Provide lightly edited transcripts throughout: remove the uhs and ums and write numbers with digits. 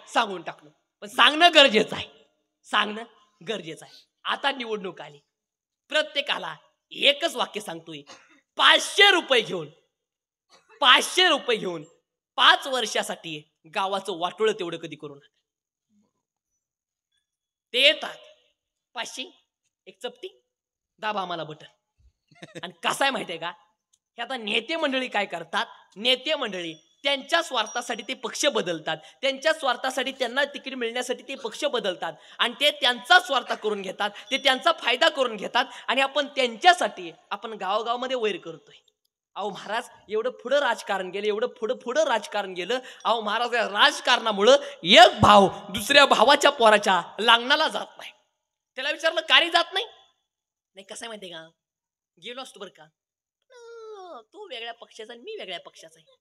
सांगून टाकलो, पण सांगणं गरजेचं आहे, सांगणं गरजेचं आहे. आता निवडणूक आली, प्रत्येकाला एकच वाक्य सांगतोय, 500 रुपये घेऊन 500 रुपये घेऊन 5 वर्षासाठी गावाचं वाटोळं तेवढं कधी करू नका. ते येतात 500, एक चपटी, दाबा आम्हाला बटन. आणि कसं आहे माहितीये का, हे आता नेते मंडळी काय करतात, नेते मंडळी त्यांच्या स्वार्थासाठी ते पक्ष बदलतात, त्यांच्या स्वार्थासाठी त्यांना तिकीट मिळण्यासाठी ते पक्ष बदलतात आणि ते त्यांचा स्वार्थ करून घेतात, ते त्यांचा फायदा करून घेतात आणि आपण त्यांच्यासाठी आपण गावोगावमध्ये वैर करतोय. अहो महाराज, एवढं पुढं राजकारण गेलं, एवढं पुढं राजकारण गेलं. अहो महाराज, या राजकारणामुळं एक भाव दुसऱ्या भावाच्या पोराच्या लग्नाला जात नाही. त्याला विचारलं कारी जात नाही, नाही कसं आहे माहितीये का, गेलो असतो बरं का, तो वेगळ्या पक्षाचा आणि मी वेगळ्या पक्षाचा आहे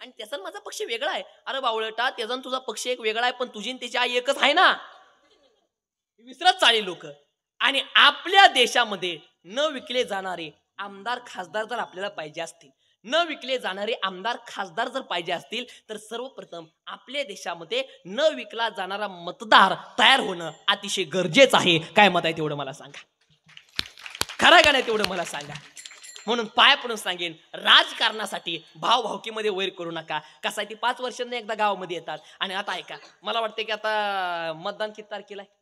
आणि त्याचा माझा पक्ष वेगळा आहे. अरे बावळटा, त्याचा तुझा पक्ष एक वेगळा आहे, पण तुझी त्याची आई एकच आहे ना. विसरत चाळी लोक. आणि आपल्या देशामध्ये न विकले जाणारे आमदार खासदार जर आपल्याला पाहिजे असतील, न विकले जाणारे आमदार खासदार जर पाहिजे असतील, तर सर्वप्रथम आपल्या देशामध्ये न विकला जाणारा मतदार तयार होणं अतिशय गरजेचं आहे. काय मत आहे तेवढं मला सांगा, खरं का नाही तेवढं मला सांगा. म्हणून पाया पडून सांगेन, राजकारणासाठी भावभावकीमध्ये वैर करू नका. कसं आहे, ती 5 वर्षांनी एकदा गावामध्ये येतात. आणि आता ऐका, मला वाटतं की आता मतदान किती तारखेला आहे,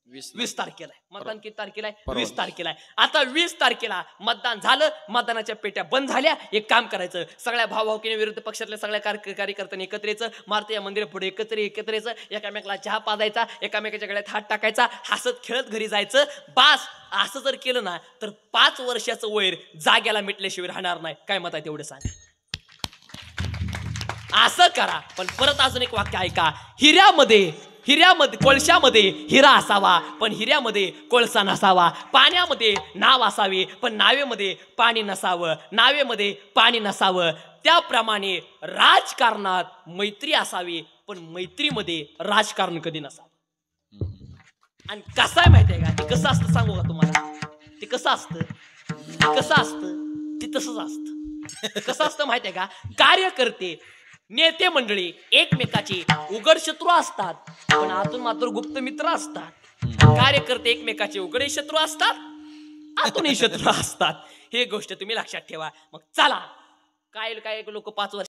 20 तारखेला आहे. मतदान किती तारखेला आहे, 20 तारखेला आहे. आता 20 तारखेला मतदान झालं, मतदानाच्या पेट्या बंद झाल्या. एक काम करायचं, सगळ्या भावभावकीने विरुद्ध पक्षातल्या सगळ्या कार्यकर्त्यांनी एकत्र यायचं, मारुती मंदिर पुढे एकत्र यायचं, एकामेकाला चहा पाजायचा, एकामेकाच्या गळ्यात हात टाकायचा, हसत खेळत घरी जायचं. बास, असं जर केलं ना तर 5 वर्षाचं वैर जाग्याला मिटल्याशिवाय राहणार नाही. काय मत आहे तेवढं सांगा. असं करा. पण परत अजून एक वाक्य ऐका, हिऱ्यामध्ये कोळशामध्ये हिरा असावा, पण हिऱ्यामध्ये कोळसा नसावा. पाण्यामध्ये नाव असावे, पण नावेमध्ये पाणी नसावं. नावेमध्ये पाणी नसावं. त्याप्रमाणे राजकारणात मैत्री असावी, पण मैत्रीमध्ये राजकारण कधी नसावं. आणि कसं आहे माहितीये का, ते कसं असतं सांगू का तुम्हाला. ते कसं असतं, ते तसंच असतं. कसं असतं माहितीये का, कार्यकर्ते नेते मंडळी एकमेकाचे उघड शत्रू असतात, पण आतून मात्र गुप्त मित्र असतात. कार्यकर्ते एकमेकाचे उघडे शत्रू असतात, आतूनही शत्रू असतात. हे गोष्ट तुम्ही लक्षात ठेवा. मग चला, काय लोक 5 वर्ष